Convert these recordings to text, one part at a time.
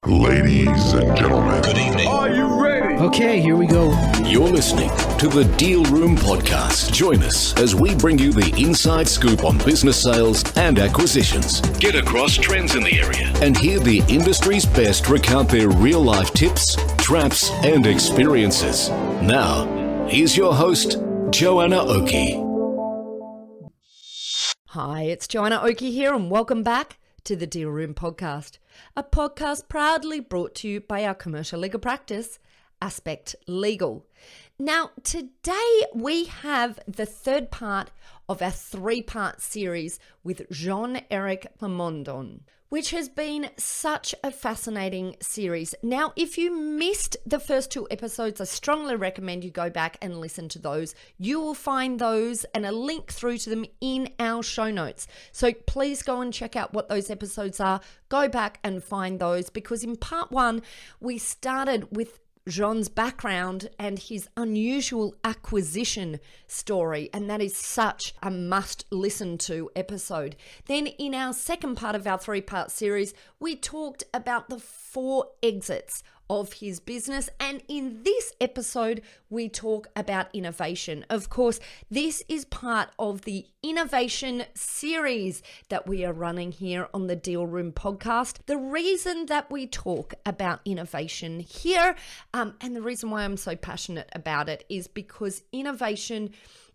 Ladies and gentlemen, Good evening. Are you ready? Okay, here we go. You're listening to the Deal Room Podcast. Join us as we bring you the inside scoop on business sales and acquisitions. Get across trends in the area and hear the industry's best recount their real-life tips, traps, and experiences. Now, here's your host, Joanna Oakey. Hi, it's Joanna Oakey here, and welcome back to the Deal Room Podcast, a podcast proudly brought to you by our commercial legal practice, Aspect Legal. Now, today we have the third part of our three-part series with Jean-Eric Plamondon, which has been such a fascinating series. Now, if you missed the first two episodes, I strongly recommend you go back and listen to those. You will find those and a link through to them in our show notes. So please go and check out what those episodes are. Go back and find those, because in part one, we started with Jean's background and his unusual acquisition story, and that is such a must listen to episode. Then in our second part of our three-part series, we talked about the 4 exits of his business, and in this episode we talk about innovation. Of course, this is part of the innovation series that we are running here on the Deal Room Podcast. The reason that we talk about innovation here, and the reason why I'm so passionate about it, is because innovation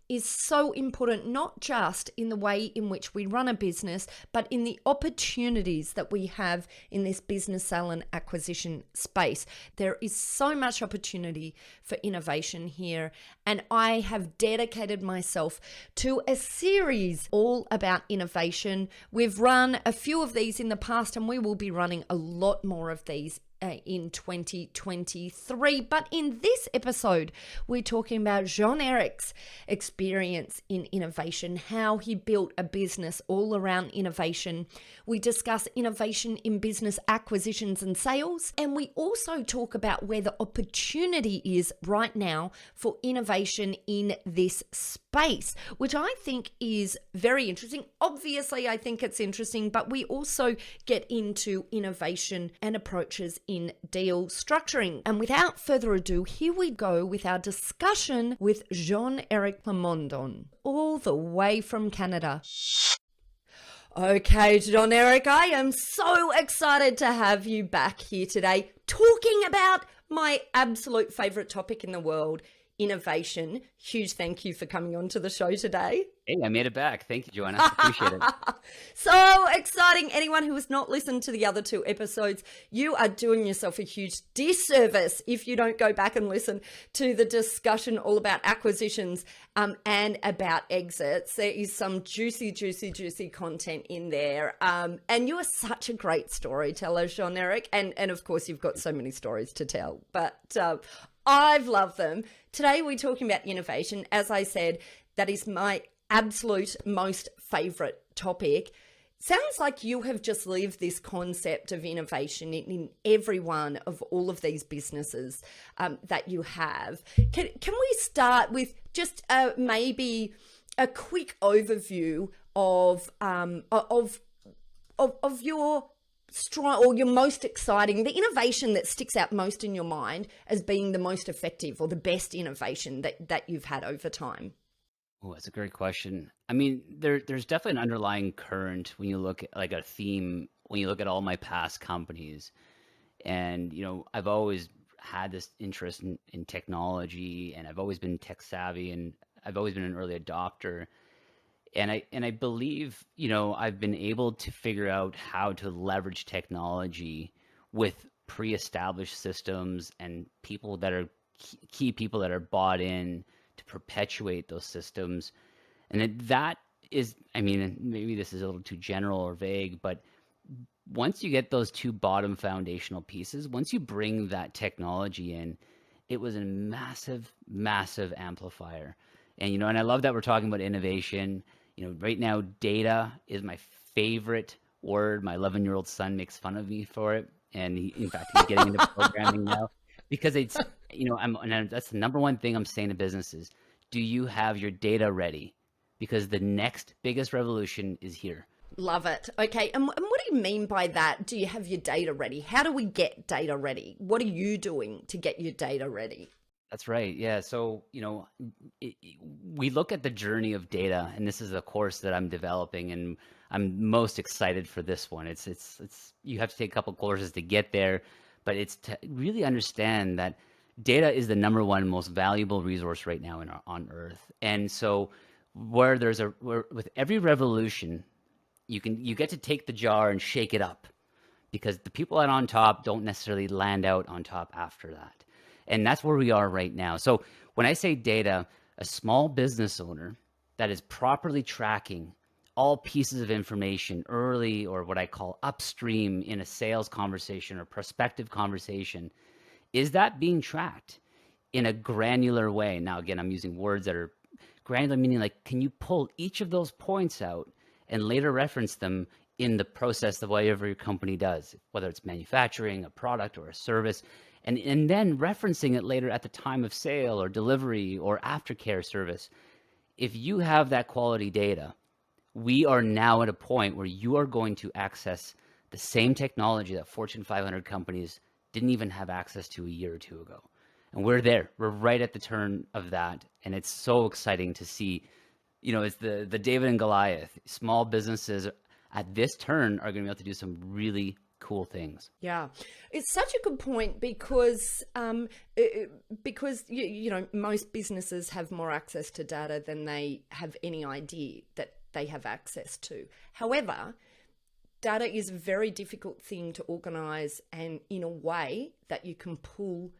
is so important, not just in the way in which we run a business, but in the opportunities that we have in this business sale and acquisition space. There is so much opportunity for innovation here, and I have dedicated myself to a series all about innovation. We've run a few of these in the past, and we will be running a lot more of these in 2023. But in this episode, we're talking about Jean-Eric's experience in innovation, how he built a business all around innovation. We discuss innovation in business acquisitions and sales, and we also talk about where the opportunity is right now for innovation in this space, which I think is very interesting. Obviously, I think it's interesting, but we also get into innovation and approaches in deal structuring. And without further ado, here we go with our discussion with Jean-Eric Plamondon, all the way from Canada. Okay, Jean-Eric, I am so excited to have you back here today, talking about my absolute favorite topic in the world, innovation. Huge thank you for coming on to the show today. Hey, I made it back. Thank you, Joanna. Appreciate it. So exciting. Anyone who has not listened to the other 2 episodes, you are doing yourself a huge disservice if you don't go back and listen to the discussion all about acquisitions and about exits. There is some juicy content in there. And you are such a great storyteller, Jean-Eric. And of course, you've got so many stories to tell. But I've loved them. Today, we're talking about innovation. As I said, that is my absolute most favorite topic. Sounds like you have just lived this concept of innovation in every one of all of these businesses that you have. Can we start with just maybe a quick overview of your strong or your most exciting, the innovation that sticks out most in your mind as being the most effective or the best innovation that you've had over time? Oh, that's a great question. I mean, there's definitely an underlying current when you look at like a theme, when you look at all my past companies. And, I've always had this interest in technology, and I've always been tech savvy, and I've always been an early adopter. And I believe, I've been able to figure out how to leverage technology with pre-established systems and people that are key people that are bought in to perpetuate those systems. And that is, maybe this is a little too general or vague, but once you get those 2 bottom foundational pieces, once you bring that technology in, it was a massive amplifier. And, and I love that we're talking about innovation. Right now, data is my favorite word. My 11-year-old son makes fun of me for it. And in fact, he's getting into programming now. Because it's, and that's the number one thing I'm saying to businesses. Do you have your data ready? Because the next biggest revolution is here. Love it. Okay. And what do you mean by that? Do you have your data ready? How do we get data ready? What are you doing to get your data ready? That's right. Yeah. So, we look at the journey of data, and this is a course that I'm developing, and I'm most excited for this one. It's you have to take a couple courses to get there, but it's to really understand that data is the number one most valuable resource right now on Earth. And so, with every revolution, you get to take the jar and shake it up, because the people out on top don't necessarily land out on top after that. And that's where we are right now. So when I say data, a small business owner that is properly tracking all pieces of information early, or what I call upstream in a sales conversation or prospective conversation, is that being tracked in a granular way? Now, again, I'm using words that are granular, meaning like, can you pull each of those points out and later reference them in the process of whatever your company does, whether it's manufacturing, a product, or a service, and then referencing it later at the time of sale or delivery or aftercare service. If you have that quality data, we are now at a point where you are going to access the same technology that Fortune 500 companies didn't even have access to a year or two ago. And we're there. We're right at the turn of that. And it's so exciting to see, it's the David and Goliath. Small businesses at this turn are going to be able to do some really cool things. Yeah, it's such a good point because most businesses have more access to data than they have any idea that they have access to. However, data is a very difficult thing to organize, and in a way that you can pull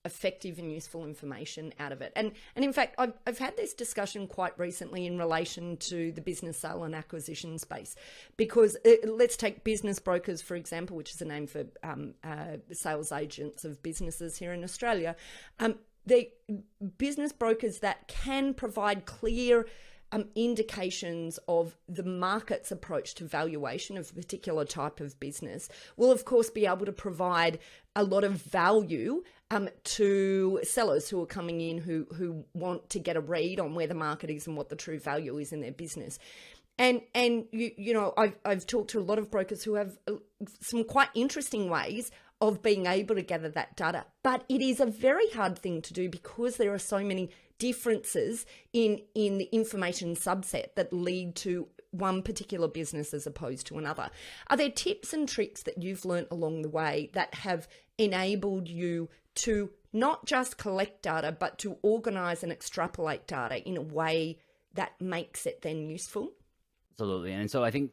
effective and useful information out of it. And in fact, I've had this discussion quite recently in relation to the business sale and acquisition space, because let's take business brokers, for example, which is a name for sales agents of businesses here in Australia. The business brokers that can provide clear indications of the market's approach to valuation of a particular type of business will, of course, be able to provide a lot of value to sellers who are coming in who want to get a read on where the market is and what the true value is in their business. And I've talked to a lot of brokers who have some quite interesting ways of being able to gather that data, but it is a very hard thing to do because there are so many differences in the information subset that lead to one particular business as opposed to another. Are there tips and tricks that you've learned along the way that have enabled you to not just collect data, but to organize and extrapolate data in a way that makes it then useful? Absolutely. And so I think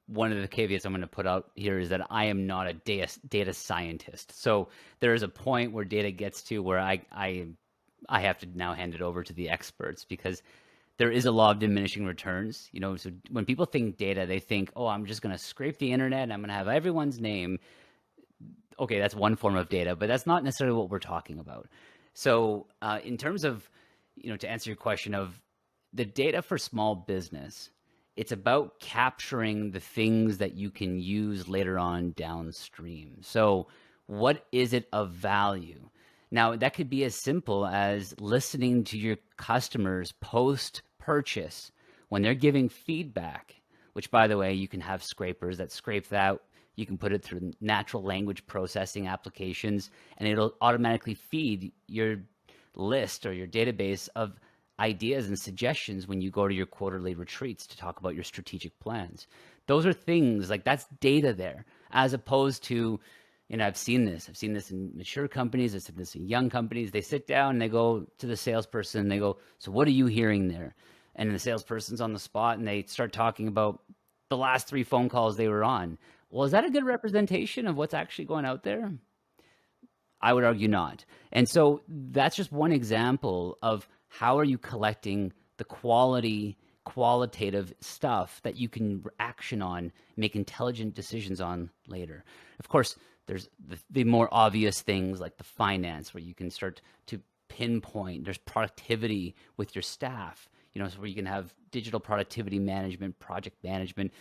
one of the caveats I'm going to put out here is that I am not a data scientist. So there is a point where data gets to where I have to now hand it over to the experts, because there is a law of diminishing returns. So when people think data, they think, oh, I'm just going to scrape the internet and I'm going to have everyone's name. Okay, that's one form of data, but that's not necessarily what we're talking about. So in terms of, to answer your question of the data for small business, it's about capturing the things that you can use later on downstream. So what is it of value? Now, that could be as simple as listening to your customers post-purchase when they're giving feedback, which, by the way, you can have scrapers that scrape that. You can put it through natural language processing applications, and it'll automatically feed your list or your database of ideas and suggestions when you go to your quarterly retreats to talk about your strategic plans. Those are things like, that's data there, as opposed to, I've seen this in mature companies, I've seen this in young companies. They sit down and they go to the salesperson and they go, so what are you hearing there? And the salesperson's on the spot and they start talking about the last 3 phone calls they were on. Well, is that a good representation of what's actually going out there? I would argue not. And so that's just one example of how are you collecting the qualitative stuff that you can action on, make intelligent decisions on later. Of course, there's the more obvious things like the finance, where you can start to pinpoint. There's productivity with your staff, so where you can have digital productivity management, project management.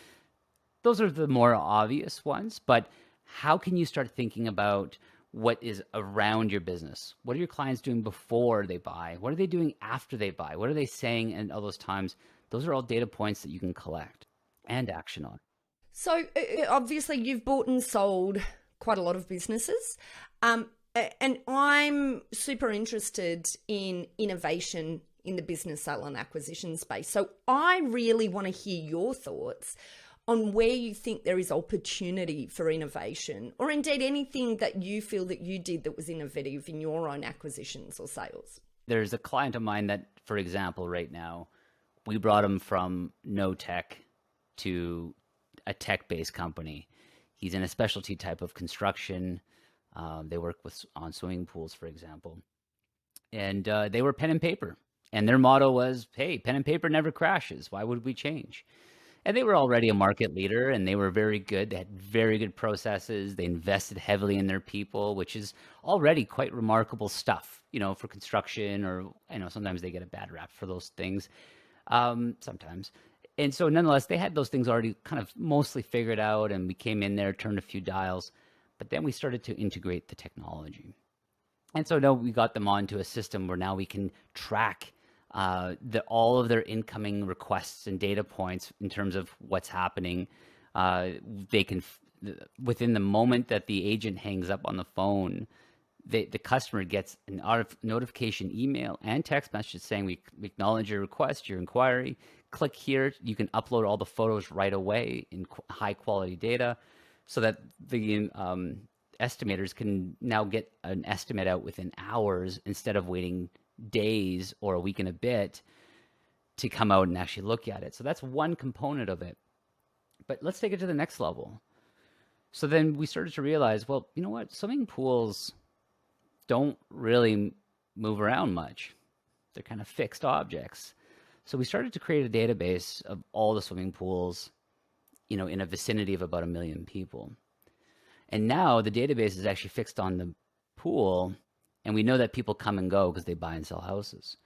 Those are the more obvious ones, but how can you start thinking about what is around your business? What are your clients doing before they buy? What are they doing after they buy? What are they saying? And all those times, those are all data points that you can collect and action on. So obviously you've bought and sold quite a lot of businesses. And I'm super interested in innovation in the business sale and acquisition space. So I really want to hear your thoughts on where you think there is opportunity for innovation, or indeed anything that you feel that you did that was innovative in your own acquisitions or sales. There's a client of mine that, for example, right now, we brought him from no tech to a tech-based company. He's in a specialty type of construction. They work on swimming pools, for example. And they were pen and paper. And their motto was, hey, pen and paper never crashes. Why would we change? And they were already a market leader, and they were very good. They had very good processes. They invested heavily in their people, which is already quite remarkable stuff, for construction, or sometimes they get a bad rap for those things, sometimes. And so nonetheless, they had those things already kind of mostly figured out, and we came in there, turned a few dials, but then we started to integrate the technology. And so now we got them onto a system where now we can track all of their incoming requests and data points in terms of what's happening. They can, within the moment that the agent hangs up on the phone, the customer gets an notification email and text message saying, we acknowledge your request, your inquiry. Click here. You can upload all the photos right away in high quality data, so that the estimators can now get an estimate out within hours instead of waiting days or a week and a bit to come out and actually look at it. So that's one component of it. But let's take it to the next level. So then we started to realize, well, you know what? Swimming pools don't really move around much. They're kind of fixed objects. So we started to create a database of all the swimming pools, in a vicinity of about 1 million people. And now the database is actually fixed on the pool, and we know that people come and go because they buy and sell houses.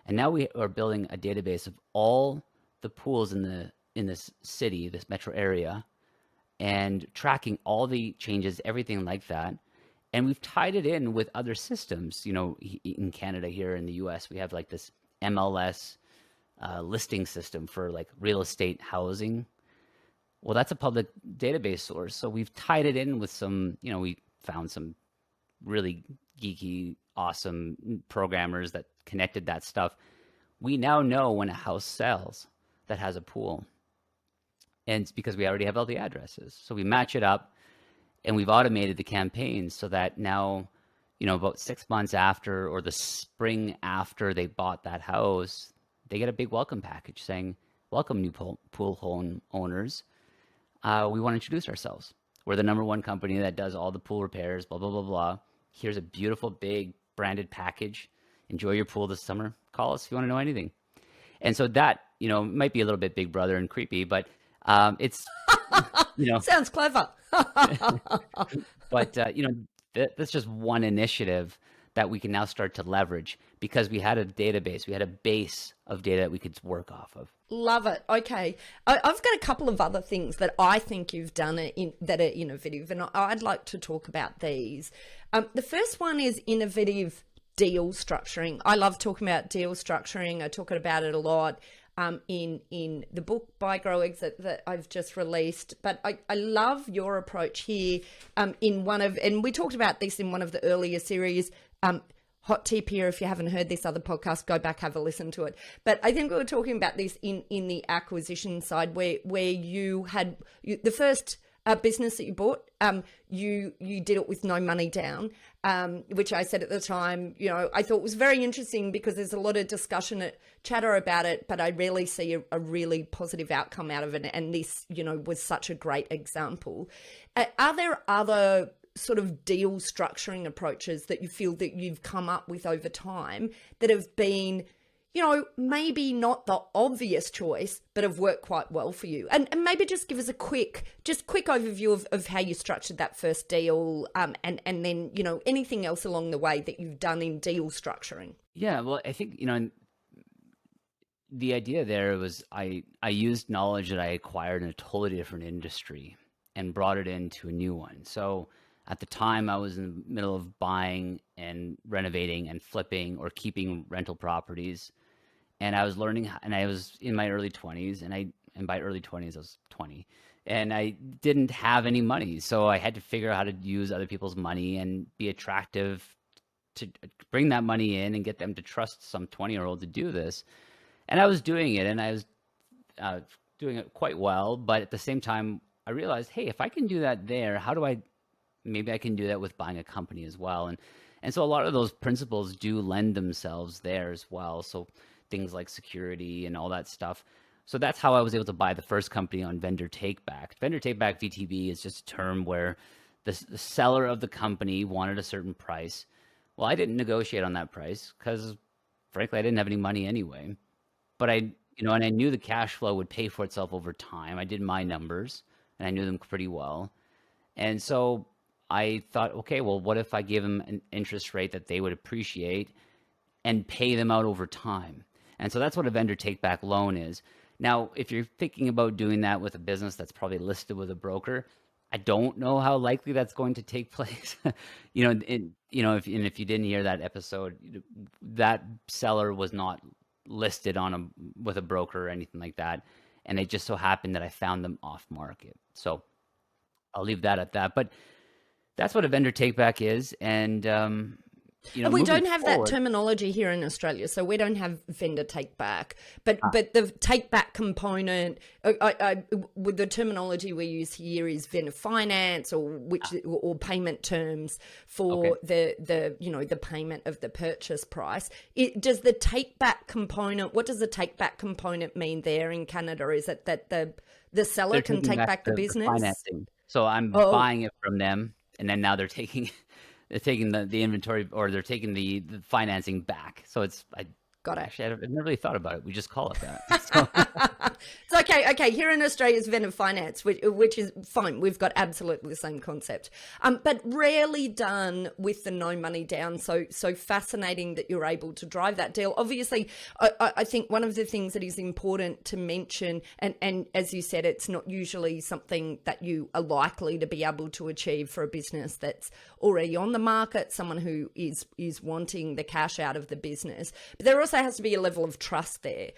And now we are building a database of all the pools in this city, this metro area, and tracking all the changes, everything like that. And we've tied it in with other systems. In Canada, here in the US, we have like this MLS listing system for like real estate housing. Well, that's a public database source. So we've tied it in with some, we found some really geeky, awesome programmers that connected that stuff. We now know when a house sells that has a pool. And it's because we already have all the addresses. So we match it up, and we've automated the campaigns so that now, about 6 months after, or the spring after they bought that house, they get a big welcome package saying, welcome, new pool home owners. We want to introduce ourselves. We're the number one company that does all the pool repairs, blah, blah, blah, blah. Here's a beautiful, big branded package. Enjoy your pool this summer. Call us if you want to know anything. And so that, might be a little bit Big Brother and creepy, but it's, Sounds clever. But, that's just one initiative that we can now start to leverage because we had a database, we had a base of data that we could work off of. Love it. Okay. I've got a couple of other things that I think you've done that are innovative, and I'd like to talk about these. The first one is innovative deal structuring. I love talking about deal structuring. I talk about it a lot in the book Buy, Grow, Exit that I've just released. But I love your approach here and we talked about this in one of the earlier series. Hot tip here, if you haven't heard this other podcast, go back, have a listen to it. But I think we were talking about this in the acquisition side where you had the first business that you bought, you did it with no money down, which I said at the time, I thought was very interesting because there's a lot of chatter about it, but I rarely see a really positive outcome out of it. And this, was such a great example. Are there other sort of deal structuring approaches that you feel that you've come up with over time that have been, maybe not the obvious choice, but have worked quite well for you? And maybe just give us a quick overview of how you structured that first deal, and then, anything else along the way that you've done in deal structuring. Yeah, well, I think, the idea there was I used knowledge that I acquired in a totally different industry and brought it into a new one. So at the time, I was in the middle of buying and renovating and flipping or keeping rental properties. And I was learning, and I was in my early 20s, and by early 20s, I was 20. and I didn't have any money. So I had to figure out how to use other people's money and be attractive to bring that money in and get them to trust some 20-year-old to do this. And I was doing it, and I was uh, doing it quite well. But at the same time, I realized, hey, if I can do that there, how do I maybe I can do that with buying a company as well. And so a lot of those principles do lend themselves there as well. So things like security and all that stuff. So that's how I was able to buy the first company on vendor takeback. Vendor takeback VTB is just a term where the seller of the company wanted a certain price. Well, I didn't negotiate on that price because frankly I didn't have any money anyway. But and I knew the cash flow would pay for itself over time. I did my numbers and I knew them pretty well. And so I thought, okay, well, what if I give them an interest rate that they would appreciate and pay them out over time? And so that's what a vendor take back loan is. Now, if you're thinking about doing that with a business that's probably listed with a broker, I don't know how likely that's going to take place. If you didn't hear that episode, that seller was not listed with a broker or anything like that, and it just so happened that I found them off market. So I'll leave that at that. But that's what a vendor takeback is, and And we don't have that forward, terminology here in Australia, so we don't have vendor take back. But the take back component, with the terminology we use here is vendor finance or payment terms for the payment of the purchase price. Does the take back component? What does the take back component mean there in Canada? Is it that the seller they're can taking take back the business? financing. So I'm buying it from them, and then now they're taking the inventory, or they're taking the financing back. So Got it. actually, I've never really thought about it. We just call it that. So, It's okay. Okay, here in Australia is vendor finance, which is fine. We've got absolutely the same concept, but rarely done with the no money down. So fascinating that you're able to drive that deal. Obviously, I think one of the things that is important to mention, and as you said, it's not usually something that you are likely to be able to achieve for a business that's already on the market, someone who is wanting the cash out of the business. But there also has to be a level of trust there.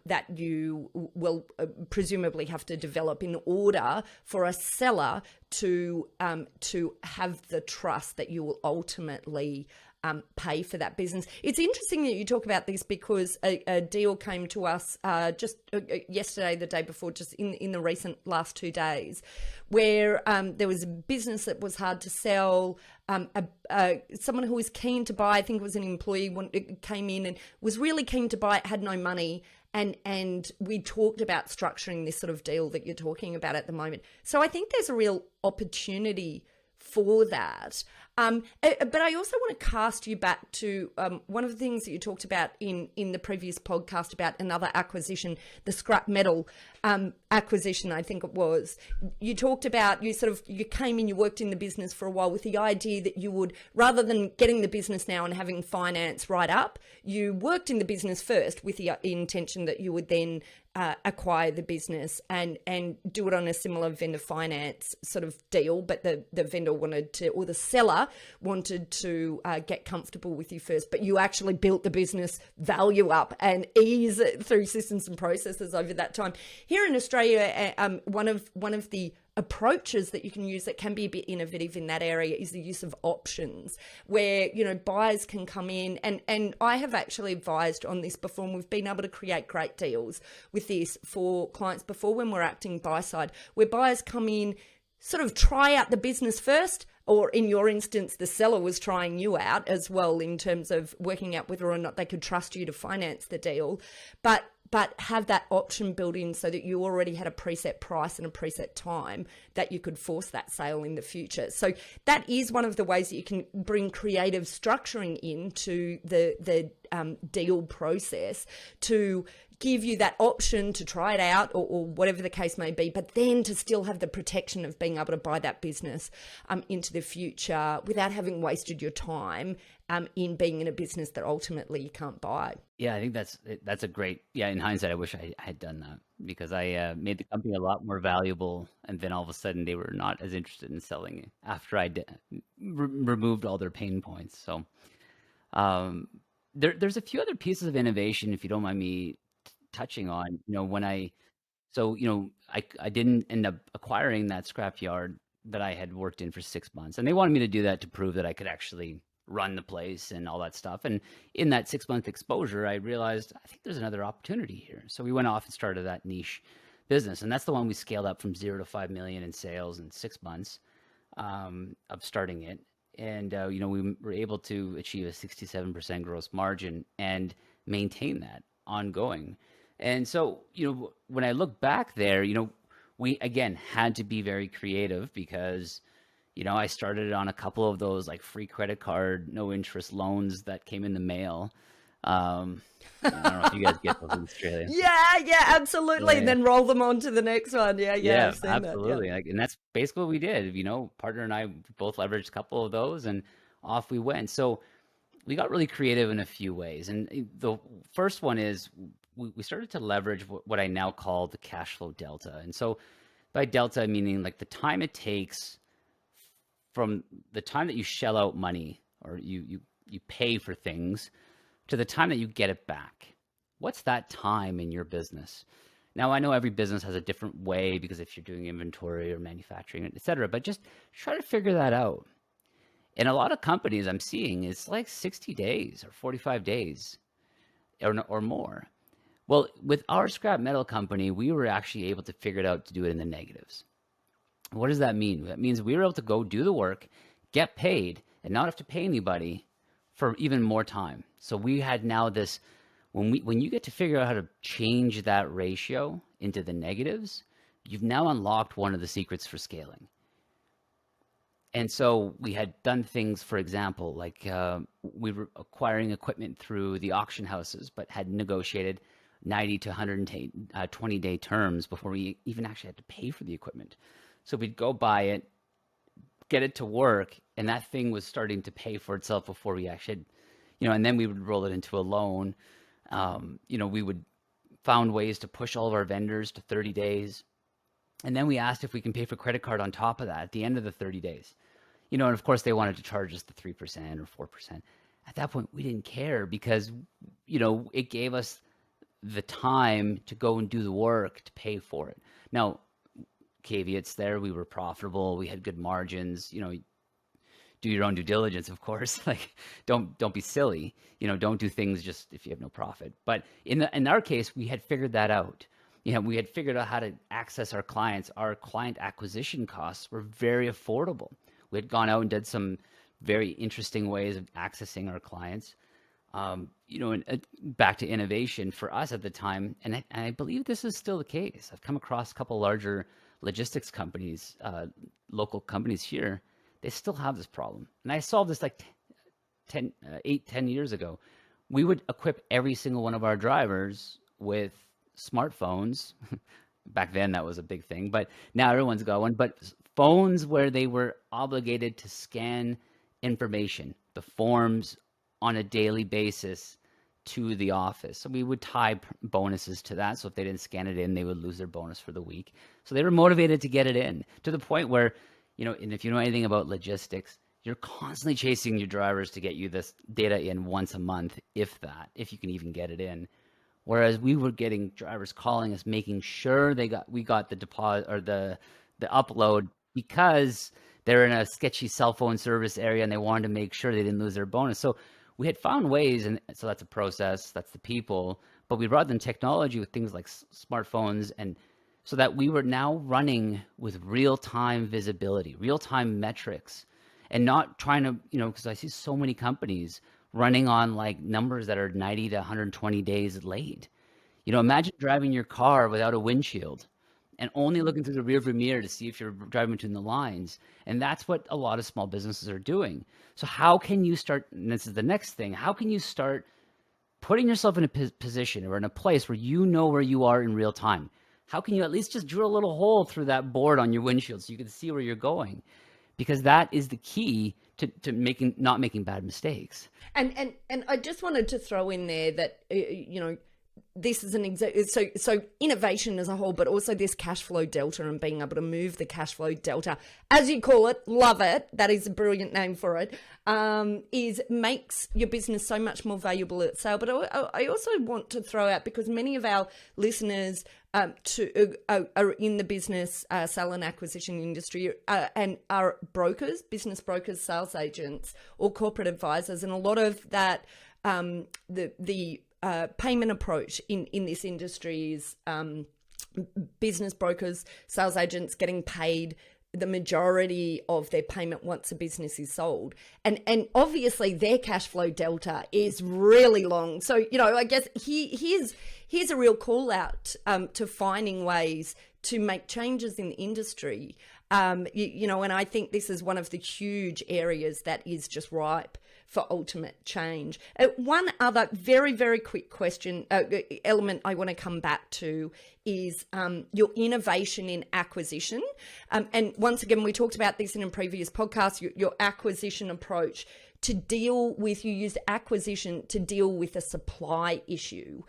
That you will presumably have to develop in order for a seller to have the trust that you will ultimately pay for that business. It's interesting that you talk about this because a deal came to us just yesterday, the day before, just in the recent last 2 days, where there was a business that was hard to sell. Someone who was keen to buy, I think it was an employee, came in and was really keen to buy it, had no money. And we talked about structuring this sort of deal that you're talking about at the moment. So I think there's a real opportunity for that. But I also want to cast you back to one of the things that you talked about in the previous podcast about another acquisition, the scrap metal acquisition, I think it was. You talked about you came in, you worked in the business for a while with the idea that you would, rather than getting the business now and having finance right up, you worked in the business first with the intention that you would then acquire the business and do it on a similar vendor finance sort of deal, but the vendor wanted to, or the seller wanted to get comfortable with you first, but you actually built the business value up and ease it through systems and processes over that time. Here in Australia, one of the approaches that you can use that can be a bit innovative in that area is the use of options, where buyers can come in, and I have actually advised on this before, and we've been able to create great deals with this for clients before when we're acting buy side, where buyers come in, sort of try out the business first, or in your instance, the seller was trying you out as well in terms of working out whether or not they could trust you to finance the deal, but have that option built in so that you already had a preset price and a preset time that you could force that sale in the future. So that is one of the ways that you can bring creative structuring into the deal process to give you that option to try it out or whatever the case may be, but then to still have the protection of being able to buy that business into the future without having wasted your time in being in a business that ultimately you can't buy. yeah, I think that's a great. Yeah, in hindsight, I wish I had done that because I made the company a lot more valuable, and then all of a sudden they were not as interested in selling it after I removed all their pain points. So there's a few other pieces of innovation, if you don't mind me touching on. When I So, I didn't end up acquiring that scrapyard that I had worked in for 6 months. And they wanted me to do that to prove that I could actually run the place and all that stuff. And in that 6 month exposure, I realized I think there's another opportunity here. So we went off and started that niche business. And that's the one we scaled up from 0 to 5 million in sales in 6 months of starting it. And, we were able to achieve a 67% gross margin and maintain that ongoing. And so, when I look back there, we again had to be very creative because, I started on a couple of those like free credit card, no interest loans that came in the mail. I don't know if you guys get those in Australia. Yeah, absolutely. Yeah, And then roll them on to the next one. Yeah, yeah, I've seen that. Yeah. absolutely. And that's basically what we did. Partner and I both leveraged a couple of those, and off we went. So we got really creative in a few ways. And the first one is we started to leverage what I now call the cash flow delta. And so by delta, meaning like the time it takes from the time that you shell out money or you pay for things to the time that you get it back. What's that time in your business? Now, I know every business has a different way because if you're doing inventory or manufacturing, et cetera, but just try to figure that out. And a lot of companies I'm seeing, it's like 60 days or 45 days or more. Well, with our scrap metal company, we were actually able to figure it out to do it in the negatives. What does that mean? That means we were able to go do the work, get paid, and not have to pay anybody for even more time. So we had now this, when you get to figure out how to change that ratio into the negatives, you've now unlocked one of the secrets for scaling. And so we had done things, for example, like we were acquiring equipment through the auction houses, but had negotiated 90 to 120 day terms before we even actually had to pay for the equipment. So we'd go buy it, get it to work, and that thing was starting to pay for itself before we actually, and then we would roll it into a loan. We would found ways to push all of our vendors to 30 days. And then we asked if we can pay for credit card on top of that at the end of the 30 days. And of course they wanted to charge us the 3% or 4%. At that point, we didn't care because, it gave us the time to go and do the work to pay for it. Now, caveats there, we were profitable, we had good margins, do your own due diligence, of course. Like, don't be silly, don't do things just if you have no profit. But in our case, we had figured that out. We had figured out how to access our clients. Our client acquisition costs were very affordable. We had gone out and did some very interesting ways of accessing our clients. And back to innovation for us at the time, and I believe this is still the case. I've come across a couple larger logistics companies, local companies here. They still have this problem. And I solved this like 10 years ago. We would equip every single one of our drivers with smartphones. Back then that was a big thing, but now everyone's got one. But phones where they were obligated to scan information, the forms on a daily basis to the office. So we would tie bonuses to that. So if they didn't scan it in, they would lose their bonus for the week. So they were motivated to get it in, to the point where, and if you know anything about logistics, you're constantly chasing your drivers to get you this data in once a month, if you can even get it in. Whereas we were getting drivers calling us, making sure we got the deposit or the upload because they're in a sketchy cell phone service area and they wanted to make sure they didn't lose their bonus. So we had found ways, and so that's a process, that's the people, but we brought in technology with things like smartphones, and so that we were now running with real-time visibility, real-time metrics, and not trying to, because I see so many companies running on like numbers that are 90 to 120 days late. Imagine driving your car without a windshield and only looking through the rearview mirror to see if you're driving between the lines. And that's what a lot of small businesses are doing. So how can you start, and this is the next thing, how can you start putting yourself in a position or in a place where you know where you are in real time? How can you at least just drill a little hole through that board on your windshield so you can see where you're going? Because that is the key to not making bad mistakes. And I just wanted to throw in there that, this is so innovation as a whole, but also this cash flow delta and being able to move the cash flow delta, as you call it, love it. That is a brilliant name for it. Makes your business so much more valuable at sale. But I also want to throw out, because many of our listeners are in the business sale and acquisition industry and are brokers, business brokers, sales agents, or corporate advisors, and a lot of that the payment approach in this industry is business brokers, sales agents getting paid the majority of their payment once a business is sold. And obviously their cash flow delta is really long. So, I guess here's a real call out to finding ways to make changes in the industry. And I think this is one of the huge areas that is just ripe for ultimate change. One other very, very quick question, element I want to come back to is your innovation in acquisition. And once again, we talked about this in a previous podcast, your acquisition approach to deal with, you used acquisition to deal with a supply issue.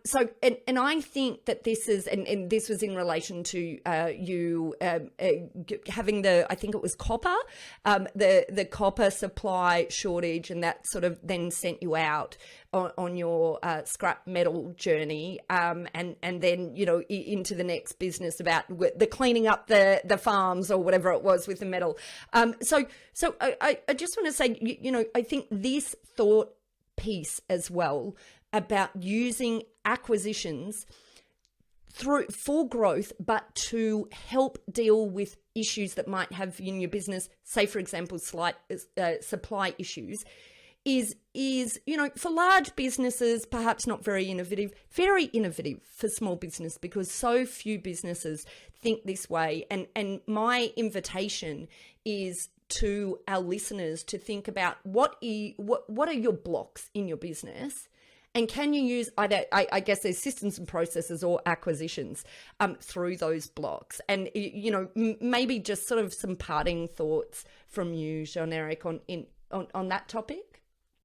So I think that this is, and this was in relation to you having I think it was copper, the copper supply shortage, and that sort of then sent you out on your scrap metal journey, and then into the next business about the cleaning up the farms or whatever it was with the metal. So I just want to say, I think this thought piece as well about using acquisitions for growth, but to help deal with issues that might have in your business, say for example, slight supply issues, is for large businesses, perhaps not very innovative for small business, because so few businesses think this way. And my invitation is to our listeners to think about what are your blocks in your business, and can you use either, I guess there's systems and processes or acquisitions through those blocks. And maybe just sort of some parting thoughts from you, Jean-Eric, on that topic.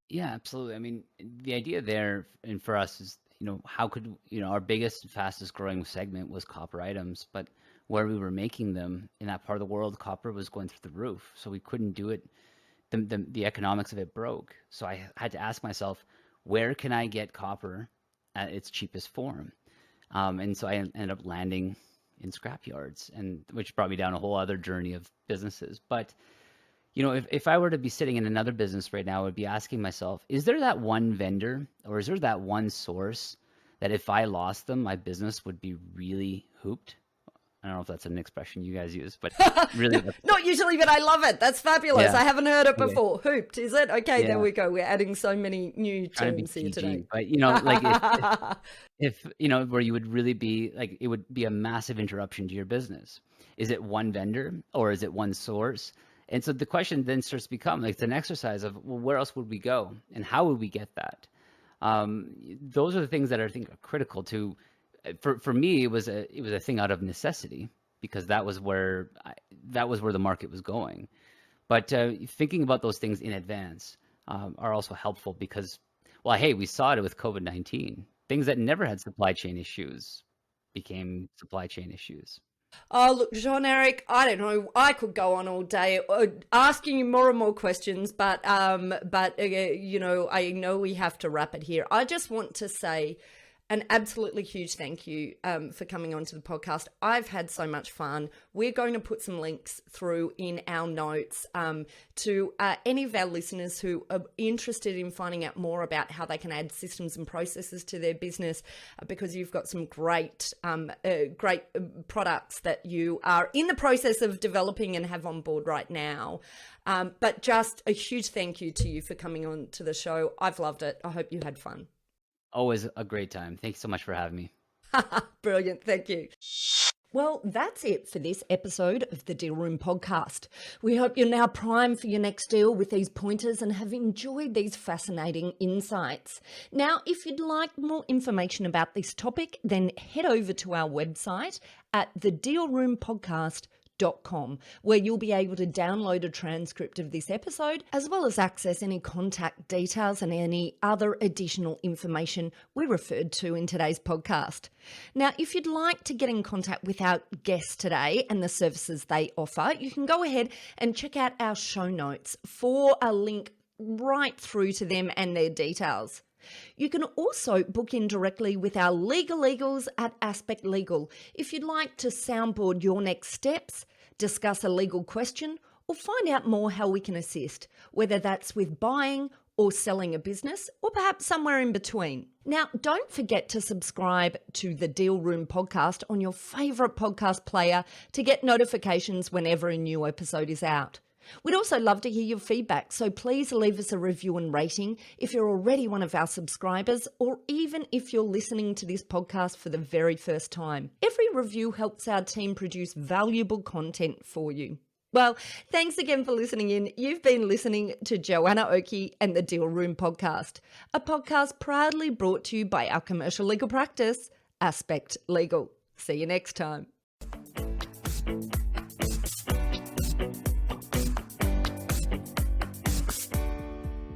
Yeah, absolutely. I mean, the idea there, and for us, is, how could, our biggest, fastest growing segment was copper items, but where we were making them in that part of the world, copper was going through the roof. So we couldn't do it. The economics of it broke. So I had to ask myself, where can I get copper at its cheapest form? And so I ended up landing in scrap yards, and which brought me down a whole other journey of businesses. But if I were to be sitting in another business right now, I would be asking myself, is there that one vendor, or is there that one source that if I lost them, my business would be really hooped? I don't know if that's an expression you guys use, but really. Not usually, but I love it. That's fabulous. Yeah. I haven't heard it before. Yeah. Hooped, is it? Okay, yeah. There we go. We're adding so many new terms here today. But, like if where you would really be, like, it would be a massive interruption to your business. Is it one vendor or is it one source? And so the question then starts to become, like, it's an exercise of, well, where else would we go and how would we get that? Those are the things that I think are critical to. For me, it was a thing out of necessity, because that was where the market was going. But thinking about those things in advance are also helpful, because, well, hey, we saw it with COVID-19. Things that never had supply chain issues became supply chain issues. Oh, look, Jean-Eric, I don't know. I could go on all day asking you more and more questions, but I know we have to wrap it here. I just want to say an absolutely huge thank you for coming onto the podcast. I've had so much fun. We're going to put some links through in our notes to any of our listeners who are interested in finding out more about how they can add systems and processes to their business, because you've got some great products that you are in the process of developing and have on board right now. But just a huge thank you to you for coming on to the show. I've loved it. I hope you had fun. Always a great time. Thanks so much for having me. Brilliant. Thank you. Well, that's it for this episode of the Deal Room podcast. We hope you're now primed for your next deal with these pointers and have enjoyed these fascinating insights. Now, if you'd like more information about this topic, then head over to our website at thedealroompodcast.com. dealroom.com, where you'll be able to download a transcript of this episode, as well as access any contact details and any other additional information we referred to in today's podcast. Now, if you'd like to get in contact with our guests today and the services they offer, you can go ahead and check out our show notes for a link right through to them and their details. You can also book in directly with our legal eagles at Aspect Legal if you'd like to soundboard your next steps, discuss a legal question, or find out more how we can assist, whether that's with buying or selling a business, or perhaps somewhere in between. Now, don't forget to subscribe to the Deal Room podcast on your favourite podcast player to get notifications whenever a new episode is out. We'd also love to hear your feedback, so please leave us a review and rating if you're already one of our subscribers, or even if you're listening to this podcast for the very first time. Every review helps our team produce valuable content for you. Well, thanks again for listening in. You've been listening to Joanna Oakey and the Deal Room podcast, a podcast proudly brought to you by our commercial legal practice, Aspect Legal. See you next time.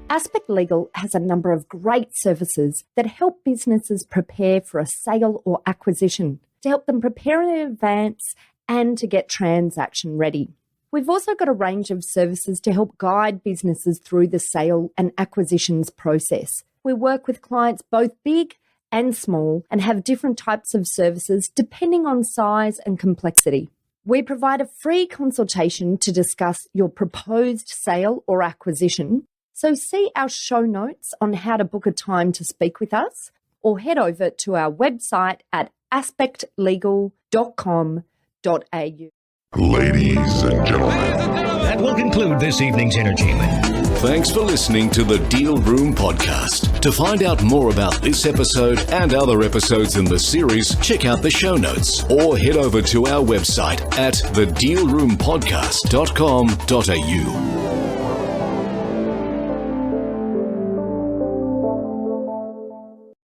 Aspect Legal has a number of great services that help businesses prepare for a sale or acquisition, to help them prepare in advance and to get transaction ready. We've also got a range of services to help guide businesses through the sale and acquisitions process. We work with clients both big and small and have different types of services depending on size and complexity. We provide a free consultation to discuss your proposed sale or acquisition. So see our show notes on how to book a time to speak with us, or head over to our website at aspectlegal.com.au. Ladies and gentlemen. That will conclude this evening's entertainment. Thanks for listening to the Deal Room podcast. To find out more about this episode and other episodes in the series, check out the show notes or head over to our website at thedealroompodcast.com.au.